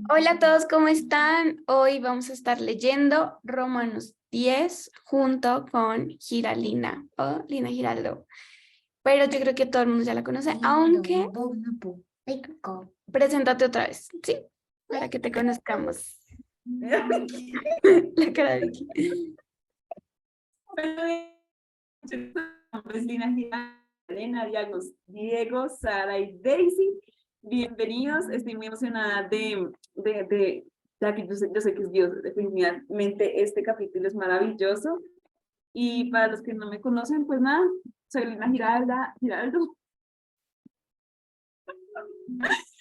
Hola a todos, ¿cómo están? Hoy vamos a estar leyendo Romanos 10 junto con Giralina o Lina Giraldo. Pero yo creo que todo el mundo ya la conoce, aunque preséntate otra vez, ¿sí? Para que te conozcamos. La cara de Vicky. Pues Lina Giraldo, Elena, Diego, Sara y Daisy. Bienvenidos, estoy muy emocionada ya que yo sé que es Dios, definitivamente este capítulo es maravilloso. Y para los que no me conocen, pues nada, soy Lina Giraldo,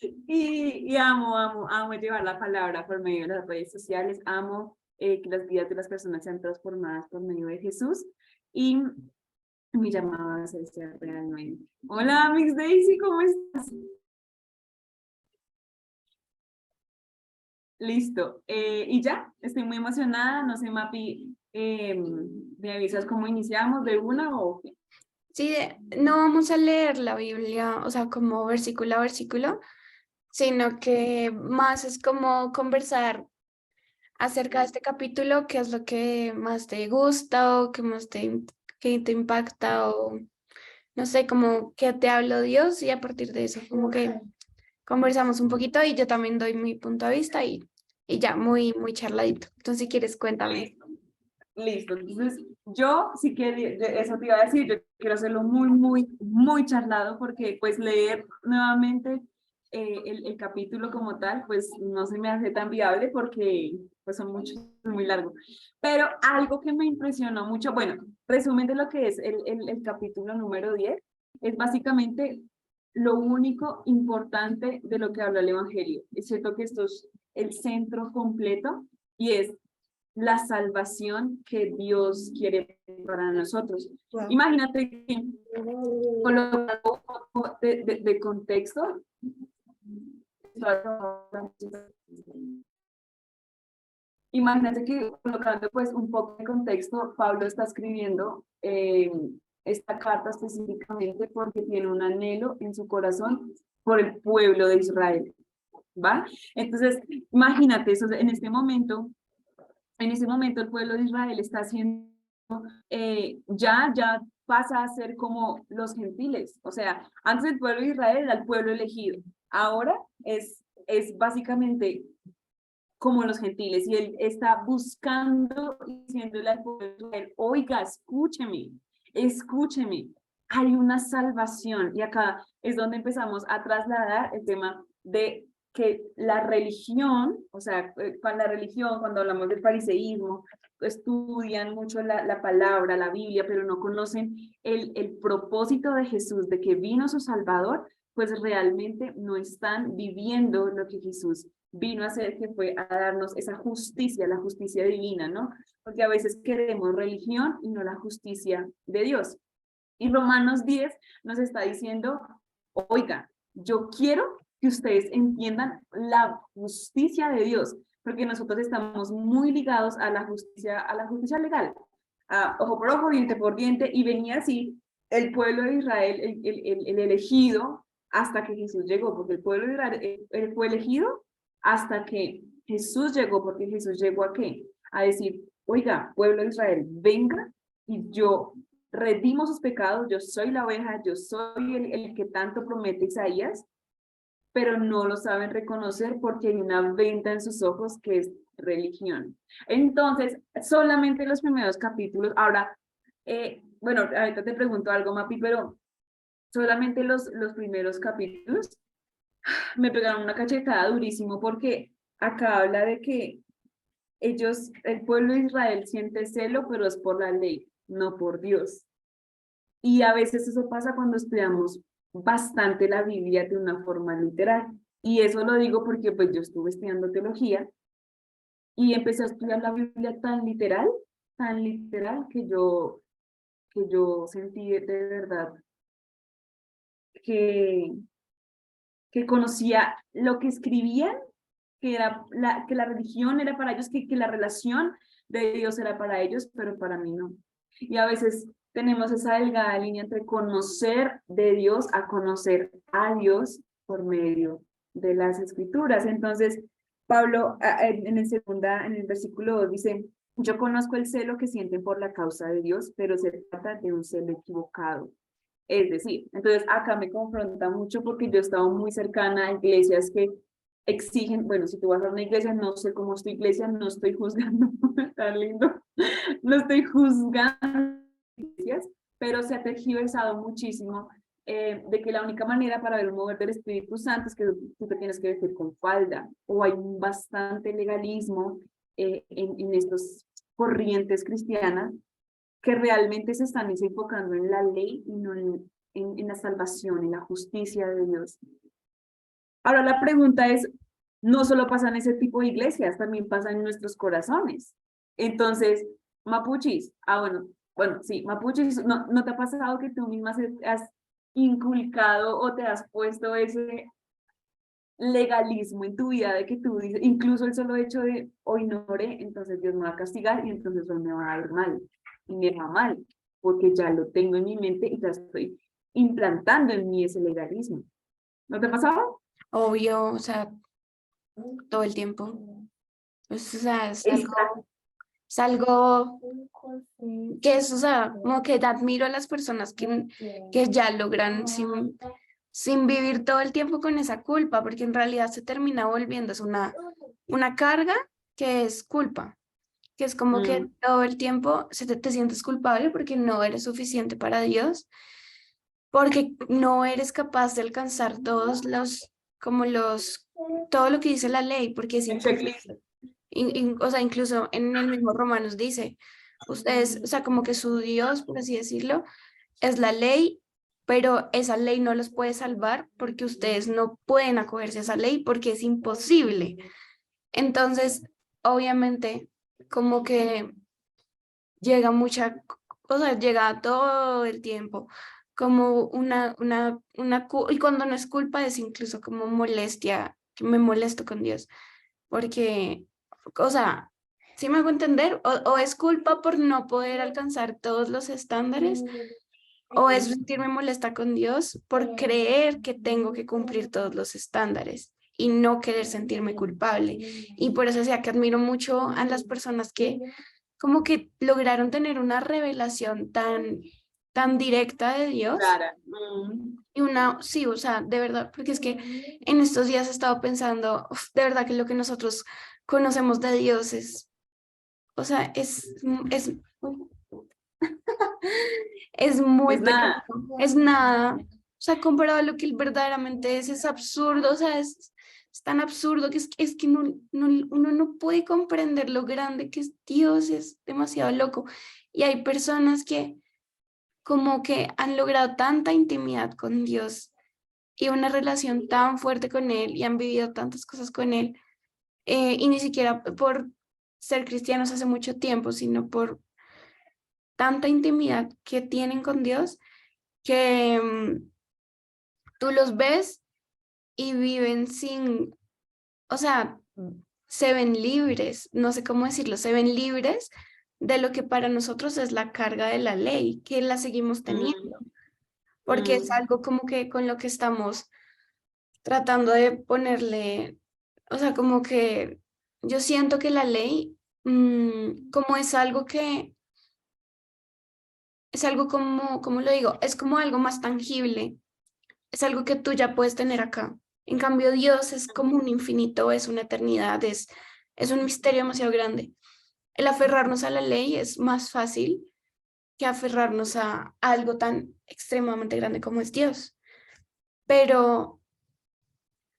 y amo llevar la palabra por medio de las redes sociales, amo que las vidas de las personas sean transformadas por medio de Jesús, y mi llamada a ser realmente. Hola, Mix Daisy, ¿cómo estás? Listo. Y ya, estoy muy emocionada. No sé, Mapi, ¿me avisas cómo iniciamos de una o qué? Sí, no vamos a leer la Biblia, o sea, como versículo a versículo, sino que más es como conversar acerca de este capítulo, qué es lo que más te gusta o qué más que te impacta o no sé, como que te habló Dios y a partir de eso, como que conversamos un poquito y yo también doy mi punto de vista y ya, muy charladito. Entonces, si quieres, cuéntame. Listo. Entonces, yo sí que eso te iba a decir, yo quiero hacerlo muy charlado porque pues leer nuevamente el capítulo como tal, pues no se me hace tan viable porque pues son muchos, muy largos. Pero algo que me impresionó mucho, bueno, resumen de lo que es el capítulo número 10, es básicamente lo único importante de lo que habla el Evangelio. Es cierto que esto es el centro completo y es la salvación que Dios quiere para nosotros. Wow. Imagínate que colocando de contexto, imagínate que colocando pues un poco de contexto, Pablo está escribiendo esta carta específicamente porque tiene un anhelo en su corazón por el pueblo de Israel, ¿va? Entonces, imagínate eso en este momento. En ese momento el pueblo de Israel está haciendo, ya pasa a ser como los gentiles. O sea, antes el pueblo de Israel era el pueblo elegido. Ahora es básicamente como los gentiles. Y él está buscando, diciéndole al pueblo de Israel, oiga, escúcheme. Hay una salvación. Y acá es donde empezamos a trasladar el tema de que la religión, o sea, con la religión, cuando hablamos del fariseísmo, estudian mucho la palabra, la Biblia, pero no conocen el propósito de Jesús, de que vino su Salvador, pues realmente no están viviendo lo que Jesús vino a hacer, que fue a darnos esa justicia, la justicia divina, ¿no? Porque a veces queremos religión y no la justicia de Dios. Y Romanos 10 nos está diciendo, oiga, yo quiero que ustedes entiendan la justicia de Dios, porque nosotros estamos muy ligados a la justicia legal, a ojo por ojo, diente por diente, y venía así el pueblo de Israel, el elegido, hasta que Jesús llegó, porque el pueblo de Israel él fue elegido hasta que Jesús llegó, porque Jesús llegó a qué? A decir, oiga, pueblo de Israel, venga y yo redimo sus pecados, yo soy la oveja, yo soy el que tanto promete Isaías, pero no lo saben reconocer porque hay una venda en sus ojos que es religión. Entonces, solamente los primeros capítulos, ahora, bueno, ahorita te pregunto algo, Mapi, pero solamente los primeros capítulos me pegaron una cachetada durísimo porque acá habla de que el pueblo de Israel siente celo, pero es por la ley, no por Dios. Y a veces eso pasa cuando estudiamos bastante la Biblia de una forma literal. Y eso lo digo porque pues yo estuve estudiando teología y empecé a estudiar la Biblia tan literal que yo sentí de verdad que, que conocía lo que escribían, que la religión era para ellos, que la relación de Dios era para ellos, pero para mí no. Y a veces tenemos esa delgada línea entre conocer de Dios a conocer a Dios por medio de las escrituras. Entonces, Pablo en el versículo 2 dice, yo conozco el celo que sienten por la causa de Dios, pero se trata de un celo equivocado. Es decir, entonces acá me confronta mucho porque yo he estado muy cercana a iglesias que exigen, bueno, si tú vas a una iglesia, no sé cómo es tu iglesia, no estoy juzgando, tan lindo, no estoy juzgando iglesias, pero se ha tergiversado muchísimo de que la única manera para ver un mover del Espíritu Santo es que tú te tienes que vestir con falda, o hay un bastante legalismo en estas corrientes cristianas que realmente se están enfocando en la ley y no en la salvación, en la justicia de Dios. Ahora la pregunta es, no solo pasa en ese tipo de iglesias, también pasa en nuestros corazones. Entonces, mapuchis, bueno, sí, mapuchis, ¿no te ha pasado que tú misma has inculcado o te has puesto ese legalismo en tu vida de que tú dices, incluso el solo hecho de hoy no oré, entonces Dios me va a castigar y entonces hoy me va a ir mal y me va mal, porque ya lo tengo en mi mente y ya estoy implantando en mí ese legalismo? ¿No te ha pasado? Obvio, o sea, todo el tiempo. Pues, o sea, Exacto. es algo que es, o sea, como que admiro a las personas que ya logran sin vivir todo el tiempo con esa culpa, porque en realidad se termina volviendo, es una carga que es culpa, que es como que Mm, todo el tiempo te sientes culpable porque no eres suficiente para Dios, porque no eres capaz de alcanzar todo lo que dice la ley, porque es el imposible. checklist. O sea, incluso en el mismo Romanos dice, ustedes, o sea, como que su Dios, por así decirlo, es la ley, pero esa ley no los puede salvar porque ustedes no pueden acogerse a esa ley porque es imposible. Entonces, obviamente, como que llega o sea, llega todo el tiempo como y cuando no es culpa es incluso como molestia, que me molesto con Dios, porque, o sea, si me hago entender, o es culpa por no poder alcanzar todos los estándares, o es sentirme molesta con Dios por creer que tengo que cumplir todos los estándares y no querer sentirme culpable. Y por eso sea que admiro mucho a las personas que como que lograron tener una revelación tan directa de Dios. Clara. Mm. Y sí, o sea, de verdad, porque es que en estos días he estado pensando, uf, de verdad que lo que nosotros conocemos de Dios o sea, es muy Es pequeño, nada. es nada. O sea, comparado a lo que él verdaderamente es absurdo, o sea, es tan absurdo que es que uno no puede comprender lo grande que es Dios, es demasiado loco. Y hay personas que como que han logrado tanta intimidad con Dios y una relación tan fuerte con Él y han vivido tantas cosas con Él, y ni siquiera por ser cristianos hace mucho tiempo, sino por tanta intimidad que tienen con Dios que tú los ves y viven o sea, se ven libres, no sé cómo decirlo, se ven libres de lo que para nosotros es la carga de la ley, que la seguimos Mm, teniendo, porque es mm. algo como que con lo que estamos tratando de ponerle, o sea, como que yo siento que la ley, como es algo como, ¿cómo lo digo? Es como algo más tangible, es algo que tú ya puedes tener acá. En cambio, Dios es como un infinito, es una eternidad, es un misterio demasiado grande. El aferrarnos a la ley es más fácil que aferrarnos a algo tan extremadamente grande como es Dios. Pero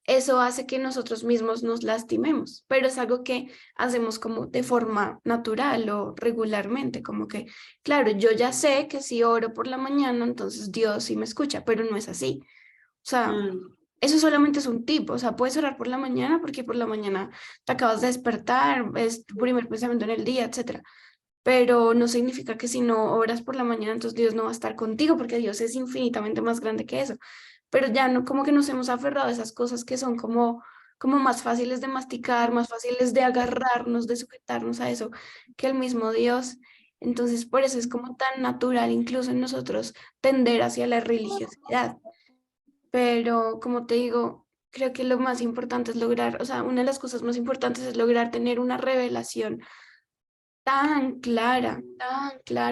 eso hace que nosotros mismos nos lastimemos, pero es algo que hacemos como de forma natural o regularmente, como que, claro, yo ya sé que si oro por la mañana, entonces Dios sí me escucha, pero no es así. O sea, Mm. eso solamente es un tip, o sea, puedes orar por la mañana porque por la mañana te acabas de despertar, es tu primer pensamiento en el día, etcétera. Pero no significa que si no oras por la mañana, entonces Dios no va a estar contigo porque Dios es infinitamente más grande que eso. Pero ya no, como que nos hemos aferrado a esas cosas que son como más fáciles de masticar, más fáciles de agarrarnos, de sujetarnos a eso, que el mismo Dios. Entonces, por eso es como tan natural incluso en nosotros tender hacia la religiosidad. Pero como te digo, creo que lo más importante es lograr, o sea, una de las cosas más importantes es lograr tener una revelación tan clara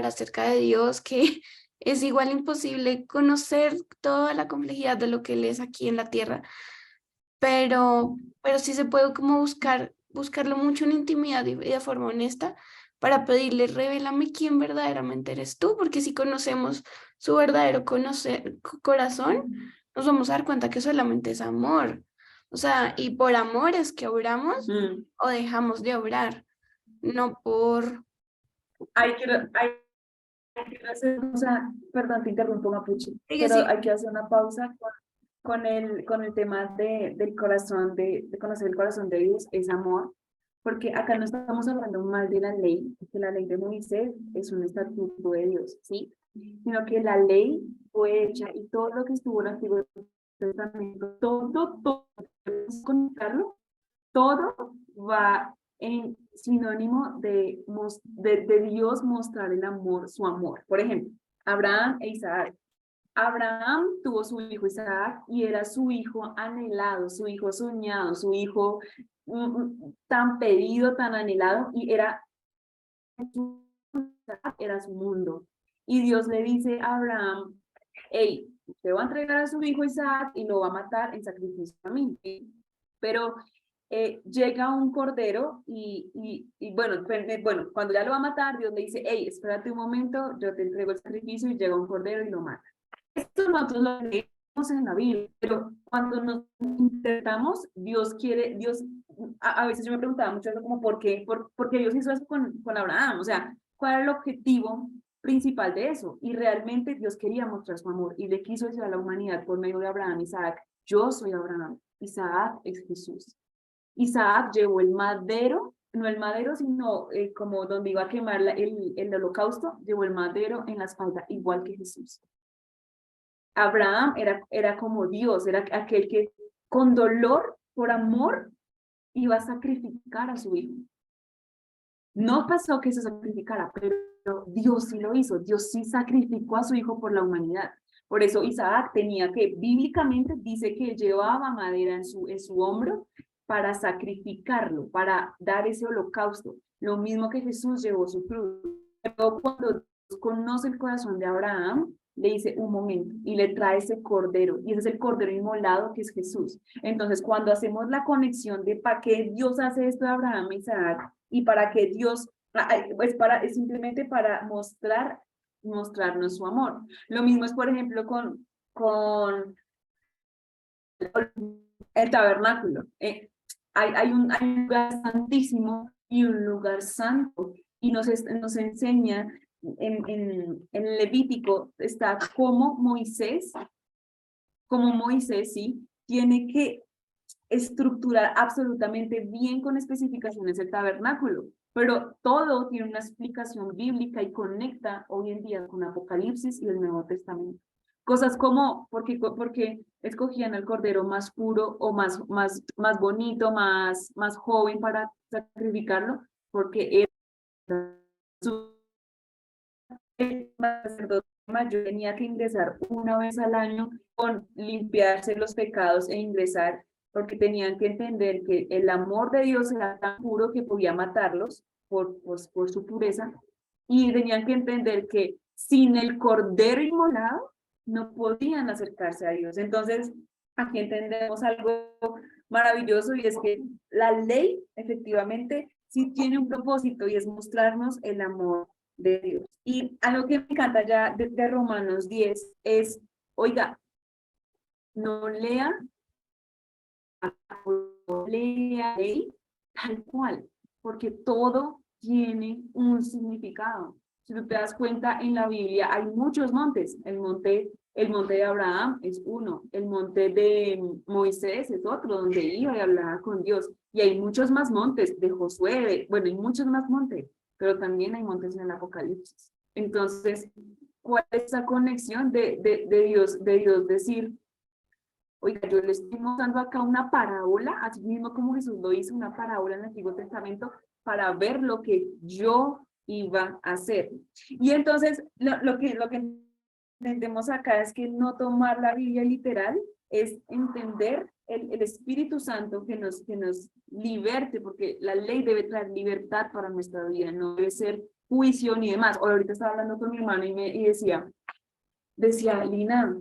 acerca de Dios que es igual imposible conocer toda la complejidad de lo que Él es aquí en la tierra, pero sí se puede como buscarlo mucho en intimidad y de forma honesta para pedirle, revélame quién verdaderamente eres tú, porque si conocemos su verdadero corazón, nos vamos a dar cuenta que solamente es amor. O sea, y por amor es que obramos Mm. o dejamos de obrar, no por... Hay que hacer, o sea, perdón, te interrumpo, Mapuche, Sigue, pero sigue. hay que hacer una pausa con el tema del corazón, de conocer el corazón de Dios, es amor, porque acá no estamos hablando mal de la ley, que la ley de Moisés es un estatuto de Dios, ¿sí? Sino que la ley fue hecha y todo lo que estuvo en el Antiguo Testamento, todo, contarlo, todo va en sinónimo de Dios mostrar el amor, su amor. Por ejemplo, Abraham e Isaac. Abraham tuvo su hijo Isaac y era su hijo anhelado, su hijo soñado, su hijo tan pedido, tan anhelado, y era su mundo. Y Dios le dice a Abraham, hey, te va a entregar a su hijo Isaac y lo va a matar en sacrificio a mí. Pero llega un cordero y bueno, bueno, cuando ya lo va a matar, Dios le dice, hey, espérate un momento, yo te entrego el sacrificio, y llega un cordero y lo mata. Esto nosotros lo leemos en la Biblia, pero cuando nos intentamos, Dios quiere, Dios, a veces yo me preguntaba mucho eso como, ¿por qué Dios hizo eso con Abraham? O sea, ¿cuál era el objetivo principal de eso? Y realmente Dios quería mostrar su amor y le quiso decir a la humanidad por medio de Abraham, Isaac, yo soy Abraham, Isaac es Jesús. Isaac llevó el madero, no el madero, sino como donde iba a quemar el holocausto, llevó el madero en la espalda, igual que Jesús. Abraham era como Dios, era aquel que con dolor, por amor, iba a sacrificar a su hijo. No pasó que se sacrificara, pero Dios sí lo hizo. Dios sí sacrificó a su hijo por la humanidad. Por eso Isaac tenía que, bíblicamente dice que llevaba madera en su hombro para sacrificarlo, para dar ese holocausto. Lo mismo que Jesús llevó su cruz. Pero cuando Dios conoce el corazón de Abraham, le dice un momento y le trae ese cordero. Y ese es el cordero inmolado que es Jesús. Entonces, cuando hacemos la conexión de para qué Dios hace esto de Abraham e Isaac y para qué Dios, es simplemente para mostrarnos su amor. Lo mismo es, por ejemplo, con el tabernáculo. Hay un lugar santísimo y un lugar santo. Y nos enseña en Levítico, está como Moisés, sí, tiene que estructurar absolutamente bien con especificaciones el tabernáculo, pero todo tiene una explicación bíblica y conecta hoy en día con Apocalipsis y el Nuevo Testamento. Cosas como, porque escogían el cordero más puro o más bonito, más joven para sacrificarlo, porque el sacerdote mayor tenía que ingresar una vez al año con limpiarse los pecados e ingresar, porque tenían que entender que el amor de Dios era tan puro que podía matarlos por su pureza, y tenían que entender que sin el cordero inmolado no podían acercarse a Dios. Entonces, aquí entendemos algo maravilloso, y es que la ley efectivamente sí tiene un propósito, y es mostrarnos el amor de Dios. Y algo que me encanta ya de Romanos 10 es, oiga, no lea, no lea ley tal cual, porque todo tiene un significado. Si tú te das cuenta, en la Biblia hay muchos montes. El monte de Abraham es uno, el monte de Moisés es otro, donde iba y hablaba con Dios. Y hay muchos más montes, de Josué, bueno, hay muchos más montes, pero también hay montes en el Apocalipsis. Entonces, ¿cuál es esa conexión de Dios decir, oiga, yo le estoy mostrando acá una parábola, así mismo como Jesús lo hizo, una parábola en el Antiguo Testamento, para ver lo que yo iba a hacer? Y entonces, lo que entendemos acá es que no tomar la Biblia literal es entender el Espíritu Santo que nos liberte, porque la ley debe traer libertad para nuestra vida, no debe ser juicio ni demás. O ahorita estaba hablando con mi hermano y decía, Lina,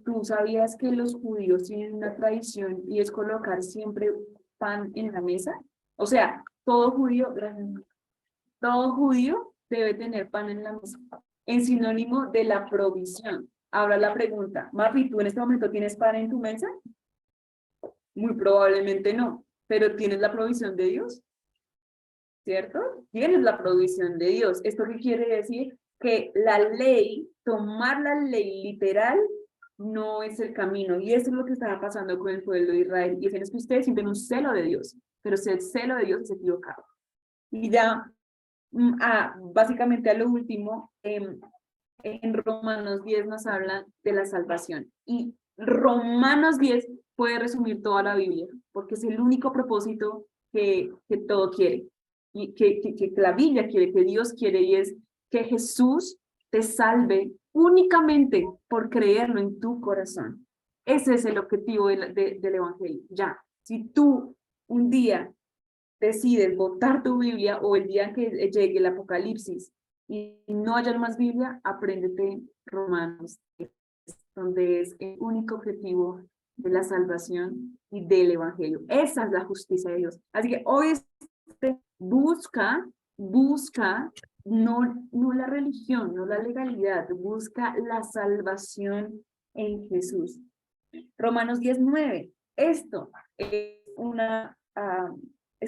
tú sabías que los judíos tienen una tradición y es colocar siempre pan en la mesa. O sea, todo judío debe tener pan en la mesa, en sinónimo de la provisión. Ahora la pregunta, Mafi, ¿tú en este momento tienes pan en tu mesa? Muy probablemente no, pero ¿tienes la provisión de Dios? ¿Cierto? Tienes la provisión de Dios. ¿Esto qué quiere decir? Que la ley, tomar la ley literal, no es el camino. Y eso es lo que estaba pasando con el pueblo de Israel. Y es que ustedes sienten un celo de Dios, pero si el celo de Dios es equivocado. Y ya, básicamente a lo último, en Romanos 10 nos habla de la salvación. Y Romanos 10 puede resumir toda la Biblia, porque es el único propósito que todo quiere. Y que la Biblia quiere, que Dios quiere, y es que Jesús te salve únicamente por creerlo en tu corazón. Ese es el objetivo del Evangelio. Ya, si tú un día decides botar tu Biblia o el día que llegue el Apocalipsis y no haya más Biblia, apréndete Romanos, donde es el único objetivo de la salvación y del Evangelio. Esa es la justicia de Dios. Así que hoy busca, no la religión, no la legalidad, busca la salvación en Jesús. Romanos 19. Esto es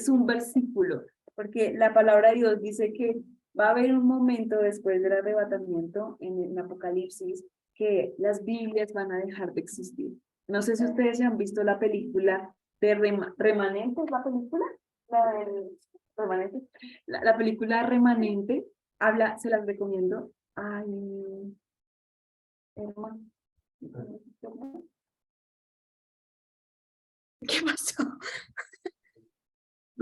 un versículo, porque la palabra de Dios dice que va a haber un momento después del arrebatamiento en el Apocalipsis que las Biblias van a dejar de existir. No sé si ustedes ya han visto la película de Remanente, ¿es la película? La del Remanente. La película Remanente habla, se las recomiendo. Ay, hermano. ¿Qué pasó?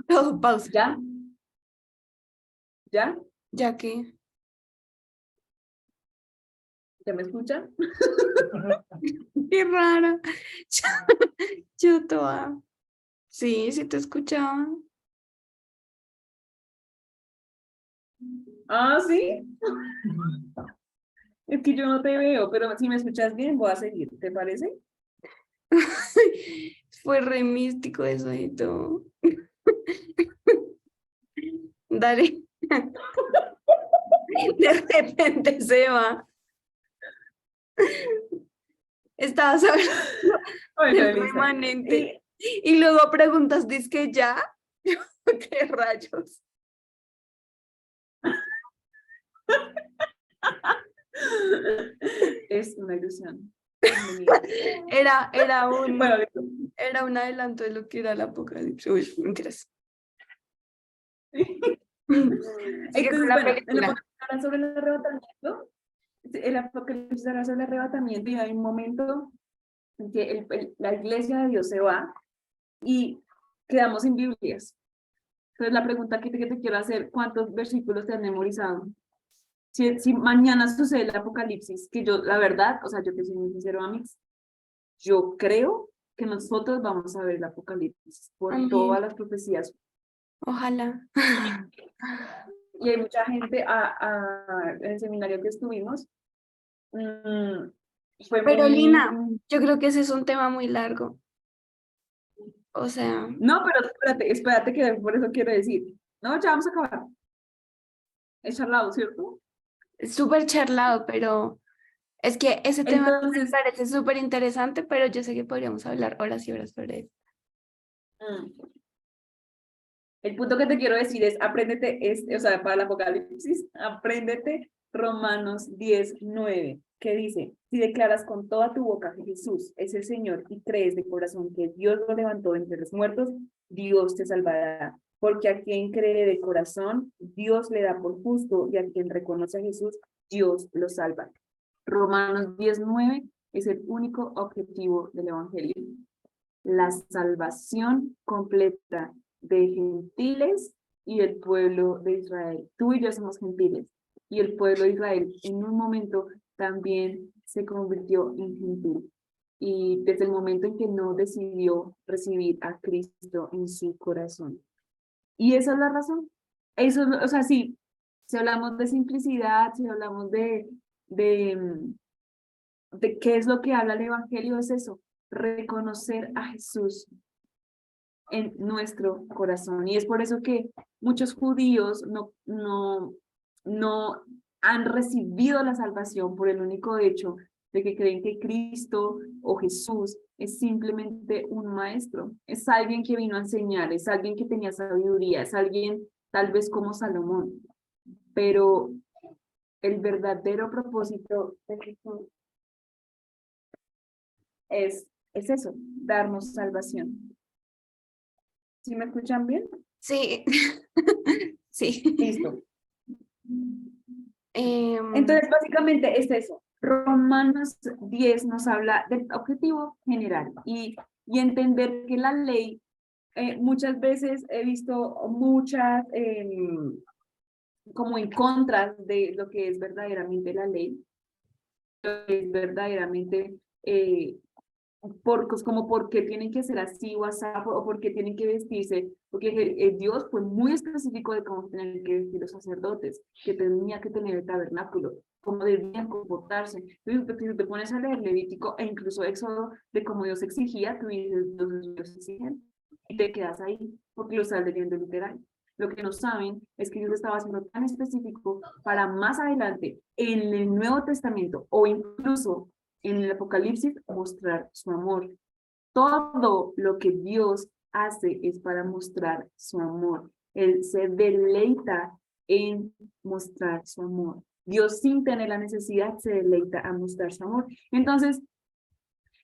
Todo pausa. ¿Ya? ¿Ya? Ya que. ¿Ya me escuchan? Qué rara. Yo toda. Sí, sí te escuchaba. Ah, sí. Es que yo no te veo, pero si me escuchas bien, voy a seguir. ¿Te parece? Fue re místico eso y todo. Dale. De repente se va. Estabas hablando Bueno, del Elisa. remanente. Y luego preguntas, ¿dices que ya? ¿Qué rayos? Es una ilusión. Era Bueno, un adelanto de lo que era el apocalipsis. Uy, mentiras. Sigue con entonces, la bueno, en el película. apocalipsis habla sobre el arrebatamiento. El apocalipsis habla sobre el arrebatamiento y hay un momento en que la iglesia de Dios se va y quedamos sin Biblias. Entonces, la pregunta que te quiero hacer, ¿cuántos versículos te has memorizado? Si mañana sucede el apocalipsis, que yo, la verdad, o sea, yo te soy muy sincero, Amix, yo creo que nosotros vamos a ver el apocalipsis por Amén. todas las profecías. Ojalá. Y hay mucha gente en el seminario que estuvimos, fue Pero muy... Lina, yo creo que ese es un tema muy largo. O sea, No, pero espérate que por eso quiero decir. No, ya vamos a acabar. Es charlado, ¿cierto? es súper charlado, pero es que ese tema me Entonces, parece súper interesante, pero yo sé que podríamos hablar horas y horas sobre él. mm, el punto que te quiero decir es, apréndete, o sea, para el apocalipsis, apréndete Romanos 10:9, que dice, si declaras con toda tu boca que Jesús es el Señor y crees de corazón que Dios lo levantó entre los muertos, Dios te salvará. Porque a quien cree de corazón, Dios le da por justo, y a quien reconoce a Jesús, Dios lo salva. Romanos 10:9 es el único objetivo del Evangelio. La salvación completa de gentiles y del pueblo de Israel. Tú y yo somos gentiles y el pueblo de Israel en un momento también se convirtió en gentil. y desde el momento en que no decidió recibir a Cristo en su corazón. Y esa es la razón. Eso, o sea, sí, si hablamos de simplicidad, si hablamos de qué es lo que habla el Evangelio, es eso, reconocer a Jesús en nuestro corazón. Y es por eso que muchos judíos no han recibido la salvación por el único hecho de que creen que Cristo o Jesús es simplemente un maestro, es alguien que vino a enseñar, es alguien que tenía sabiduría, es alguien tal vez como Salomón, pero el verdadero propósito de Jesús es eso, darnos salvación. ¿Sí me escuchan bien? Sí, sí. Listo. Em, Entonces, básicamente es eso. Romanos 10 nos habla del objetivo general y entender que la ley, muchas veces he visto muchas como en contra de lo que es verdaderamente la ley, lo que es verdaderamente como por qué tienen que ser así o así, o por qué tienen que vestirse, porque Dios fue muy específico de cómo tenían que vestir los sacerdotes, que tenía que tener el tabernáculo, cómo debían comportarse. Entonces, si te pones a leer Levítico e incluso Éxodo de cómo Dios exigía, tú dices, Dios exige, y te quedas ahí, porque lo estás leyendo literal. Lo que no saben es que Dios estaba haciendo tan específico para más adelante en el Nuevo Testamento o incluso en el Apocalipsis mostrar su amor. Todo lo que Dios hace es para mostrar su amor. Él se deleita en mostrar su amor. Dios sin tener la necesidad se deleita a mostrar su amor. Entonces,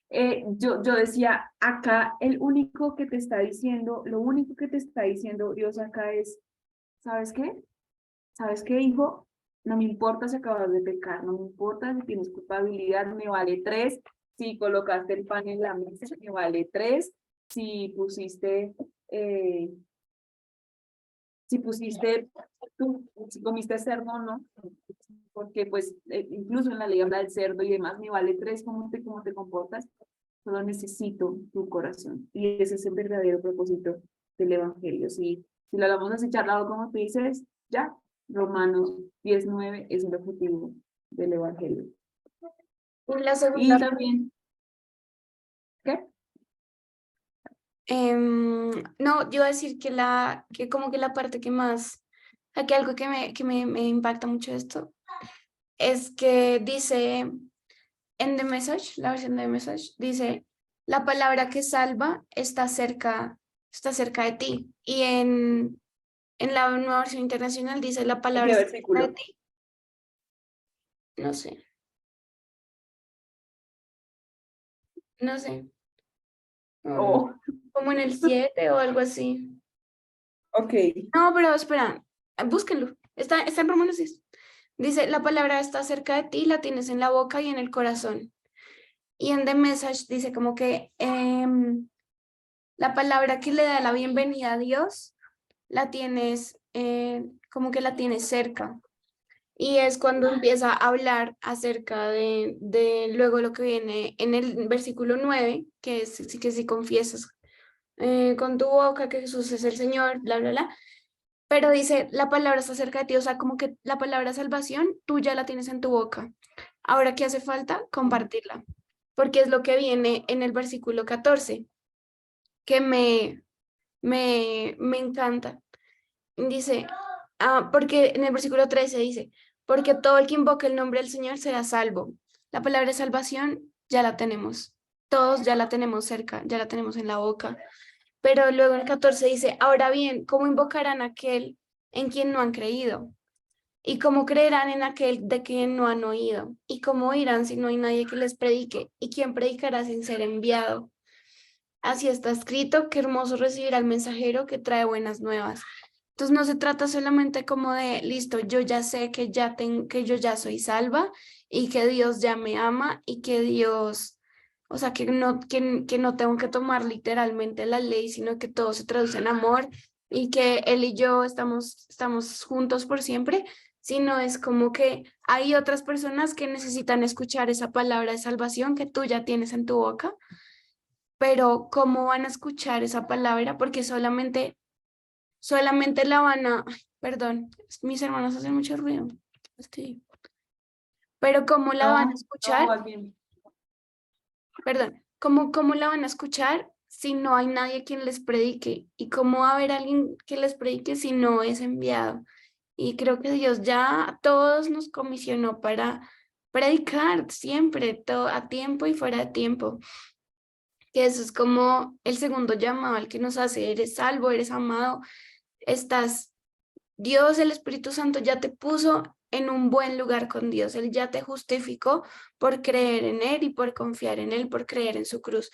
yo decía, acá el único que te está diciendo, lo único que te está diciendo Dios acá es, ¿sabes qué? ¿Sabes qué, hijo? No me importa si acabas de pecar, no me importa si tienes culpabilidad, me vale 3. Si colocaste el pan en la mesa, me vale 3. Si pusiste, eh, si comiste cerdo, no. Porque pues incluso en la ley habla del cerdo y demás, me vale 3. ¿Cómo te comportas? Solo necesito tu corazón. Y ese es el verdadero propósito del Evangelio. Si lo hablamos así charlado como tú dices, ya, Romanos 19 es el objetivo del Evangelio. la segunda, Y también, ¿qué? no, yo iba a decir que como que la parte que más, aquí algo me impacta mucho esto, es que dice en The Message, la versión de The Message, dice, la palabra que salva está cerca de ti. Y en la nueva versión internacional dice, la ¿En palabra qué está cerca de versículo? ti. No sé, no sé, um, Oh, como en el 7 o algo así. ok. No, pero espera, búsquenlo. Está en Romanos 6. Dice, la palabra está cerca de ti, la tienes en la boca y en el corazón. Y en The Message dice como que la palabra que le da la bienvenida a Dios, la tienes, como que la tienes cerca. Y es cuando empieza a hablar acerca de luego lo que viene en el versículo 9, que es que si confiesas con tu boca que Jesús es el Señor, bla, bla, bla. Pero dice, la palabra está cerca de ti, o sea, como que la palabra salvación tú ya la tienes en tu boca. Ahora, ¿qué hace falta? Compartirla, porque es lo que viene en el versículo 14, que me encanta. Dice, porque en el versículo 13 dice, porque todo el que invoque el nombre del Señor será salvo. La palabra salvación ya la tenemos, todos ya la tenemos cerca, ya la tenemos en la boca. Pero luego en el 14 dice, ahora bien, ¿cómo invocarán a aquel en quien no han creído? ¿Y cómo creerán en aquel de quien no han oído? ¿Y cómo oirán si no hay nadie que les predique? ¿Y quién predicará sin ser enviado? Así está escrito, qué hermoso recibir al mensajero que trae buenas nuevas. Entonces no se trata solamente como de, listo, yo ya sé que yo ya soy salva y que Dios ya me ama y que Dios, o sea, que no tengo que tomar literalmente la ley, sino que todo se traduce en amor y que Él y yo estamos juntos por siempre, sino es como que hay otras personas que necesitan escuchar esa palabra de salvación que tú ya tienes en tu boca, pero ¿cómo van a escuchar esa palabra? Porque solamente la van a, ay, perdón, mis hermanos hacen mucho ruido. Estoy- Pero ¿cómo la van a No, escuchar? más bien. Perdón, ¿cómo la van a escuchar si no hay nadie quien les predique? ¿Y cómo va a haber alguien que les predique si no es enviado? Y creo que Dios ya a todos nos comisionó para predicar siempre, todo a tiempo y fuera de tiempo. Que eso es como el segundo llamado al que nos hace, eres salvo, eres amado, estás, Dios, el Espíritu Santo ya te puso en un buen lugar con Dios, Él ya te justificó por creer en Él y por confiar en Él, por creer en su cruz.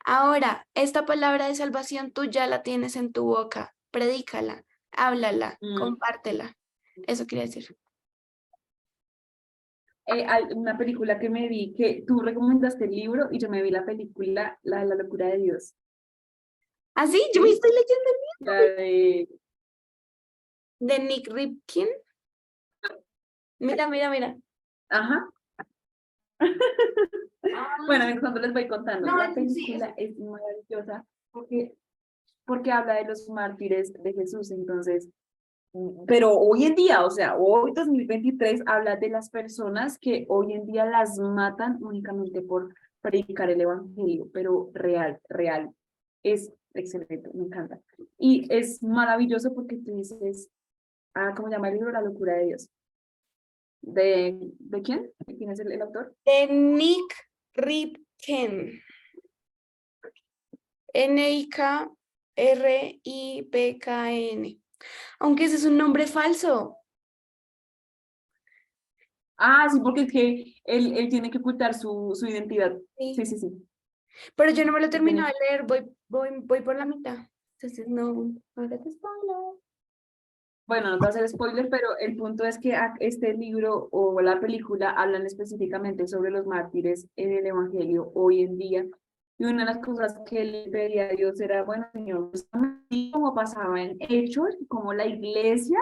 Ahora, esta palabra de salvación tú ya la tienes en tu boca, predícala, háblala, Mm. compártela. Eso quería decir. Hay una película que me vi, que tú recomendaste el libro y yo me vi la película, La locura de Dios. ¿Ah, sí? Yo me ¿Sí? estoy leyendo La de... de Nick Ripkin. Mira, mira, mira. Ajá. Ah, Bueno, en cuando les voy contando, no, la sí, eso. película es maravillosa porque habla de los mártires de Jesús, entonces, pero hoy en día, o sea, hoy 2023 habla de las personas que hoy en día las matan únicamente por predicar el evangelio, pero real, real. Es excelente, me encanta. Y es maravilloso porque tú dices, ¿cómo se llama el libro? La locura de Dios. ¿De quién? ¿De quién es el autor? De Nick Ripken. Nikripkn. Aunque ese es un nombre falso. Sí, porque es que él tiene que ocultar su identidad. Sí, Sí. sí, sí. Pero yo no me lo he Él tiene terminado de leer, voy por la mitad. Entonces no hagas spoiler. Bueno, no te voy a hacer spoiler, pero el punto es que este libro o la película hablan específicamente sobre los mártires en el Evangelio hoy en día. Y una de las cosas que le pedía a Dios era, bueno, Señor, como pasaba en Hechos, como la iglesia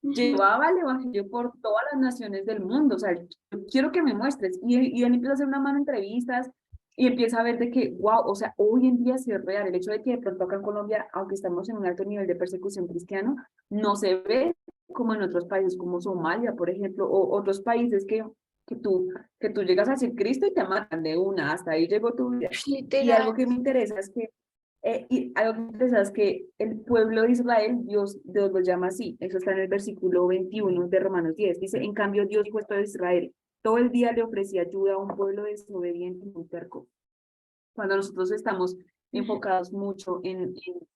Ujú. llevaba el Evangelio por todas las naciones del mundo. O sea, yo quiero que me muestres. Y él empieza a hacer una mano de entrevistas y empieza a ver de que, wow, o sea, hoy en día sí es real. El hecho de que de pronto acá en Colombia, aunque estamos en un alto nivel de persecución cristiana, no se ve como en otros países como Somalia, por ejemplo, o otros países que tú, que tú llegas a ser Cristo y te matan de una, hasta ahí llegó tu vida. Y Literal. algo que me interesa es que algo que me interesa es que el pueblo de Israel, Dios lo llama así, eso está en el versículo 21 de Romanos 10, dice, en cambio Dios fue todo Israel, todo el día le ofrecía ayuda a un pueblo desobediente y muy terco. Cuando nosotros estamos Ujú. enfocados mucho en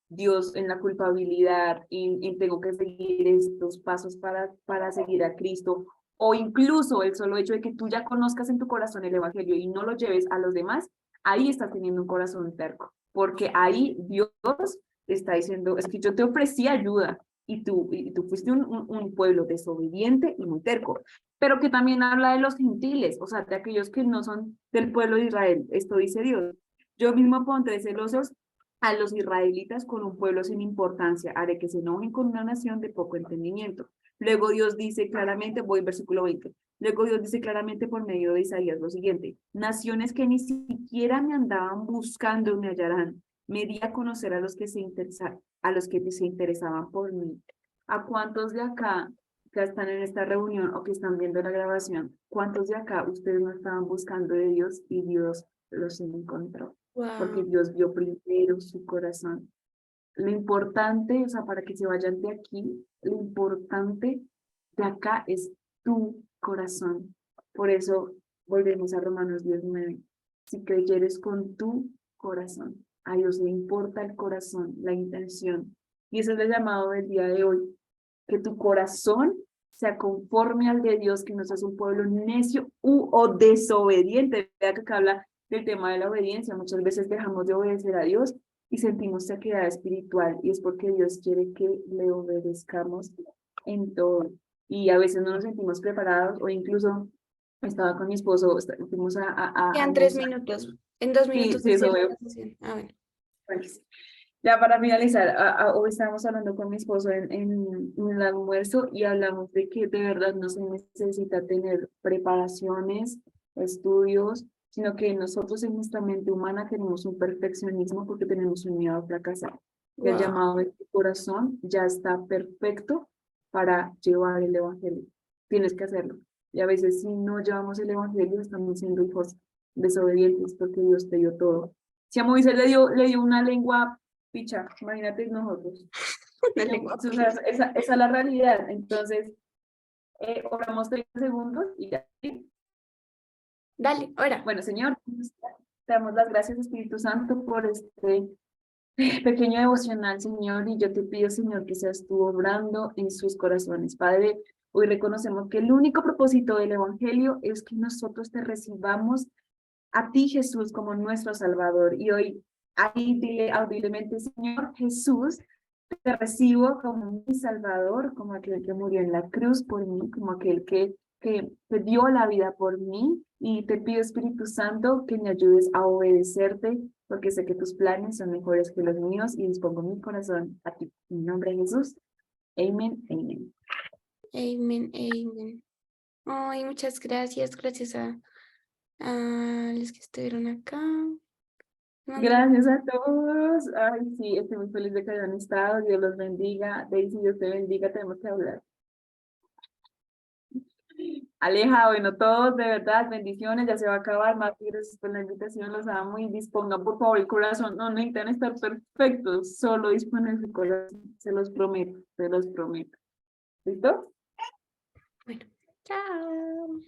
Dios, en la culpabilidad, en tengo que seguir estos pasos para seguir a Cristo, o incluso el solo hecho de que tú ya conozcas en tu corazón el Evangelio y no lo lleves a los demás, ahí estás teniendo un corazón terco, porque ahí Dios te está diciendo, es que yo te ofrecí ayuda y tú fuiste un pueblo desobediente y muy terco, pero que también habla de los gentiles, o sea, de aquellos que no son del pueblo de Israel. Esto dice Dios. Yo mismo pondré celosos a los israelitas con un pueblo sin importancia, haré que se enojen con una nación de poco entendimiento. Luego Dios dice claramente, voy versículo 20, luego Dios dice claramente por medio de Isaías lo siguiente, naciones que ni siquiera me andaban buscando me hallarán, me di a conocer a los que se interesaban por mí. ¿A cuántos de acá que están en esta reunión o que están viendo la grabación, cuántos de acá ustedes no estaban buscando de Dios y Dios los encontró? Porque Wow. Dios vio primero su corazón. Lo importante, o sea, para que se vayan de aquí, lo importante de acá es tu corazón. Por eso volvemos a Romanos 19. Si creyeres con tu corazón, a Dios le importa el corazón, la intención. Y ese es el llamado del día de hoy, que tu corazón sea conforme al de Dios, que no seas un pueblo necio o desobediente. Vea que acá habla del tema de la obediencia. Muchas veces dejamos de obedecer a Dios y sentimos sequedad espiritual, y es porque Dios quiere que le obedezcamos en todo. Y a veces no nos sentimos preparados, o incluso estaba con mi esposo, fuimos a Quedan tres almorzar. minutos. En 2 Sí, minutos sí, se eso cierra veo. la sesión. Ah, bueno. Ya para finalizar, hoy estábamos hablando con mi esposo en el almuerzo y hablamos de que de verdad no se necesita tener preparaciones, estudios, sino que nosotros en nuestra mente humana tenemos un perfeccionismo porque tenemos un miedo a fracasar. Y el Wow, llamado de tu corazón ya está perfecto para llevar el evangelio. Tienes que hacerlo. Y a veces si no llevamos el evangelio estamos siendo hijos desobedientes porque Dios te dio todo. Si a Moisés le dio una lengua picha, imagínate nosotros. una O lengua sea, esa es la realidad. Entonces, oramos 30 segundos y ya. Dale, ahora. Bueno, Señor, te damos las gracias, Espíritu Santo, por este pequeño devocional, Señor, y yo te pido, Señor, que seas tú obrando en sus corazones. Padre, hoy reconocemos que el único propósito del Evangelio es que nosotros te recibamos a ti, Jesús, como nuestro Salvador. Y hoy, ahí dile audiblemente, Señor Jesús, te recibo como mi Salvador, como aquel que murió en la cruz por mí, como aquel que dio la vida por mí. Y te pido, Espíritu Santo, que me ayudes a obedecerte, porque sé que tus planes son mejores que los míos y dispongo mi corazón a ti. En el nombre de Jesús. Amén, amén. Amen, amen. Ay, muchas gracias. Gracias a los que estuvieron acá. Manda- Gracias a todos. Ay, sí, estoy muy feliz de que hayan estado. Dios los bendiga. Daisy, Dios te bendiga. Tenemos que hablar. Aleja, bueno, todos, de verdad, bendiciones. Ya se va a acabar. Más gracias por la invitación. Los amo y dispongan, por favor, el corazón. No necesitan estar perfectos. Solo disponen su corazón. Se los prometo. Se los prometo. ¿Listo? Bueno, chao.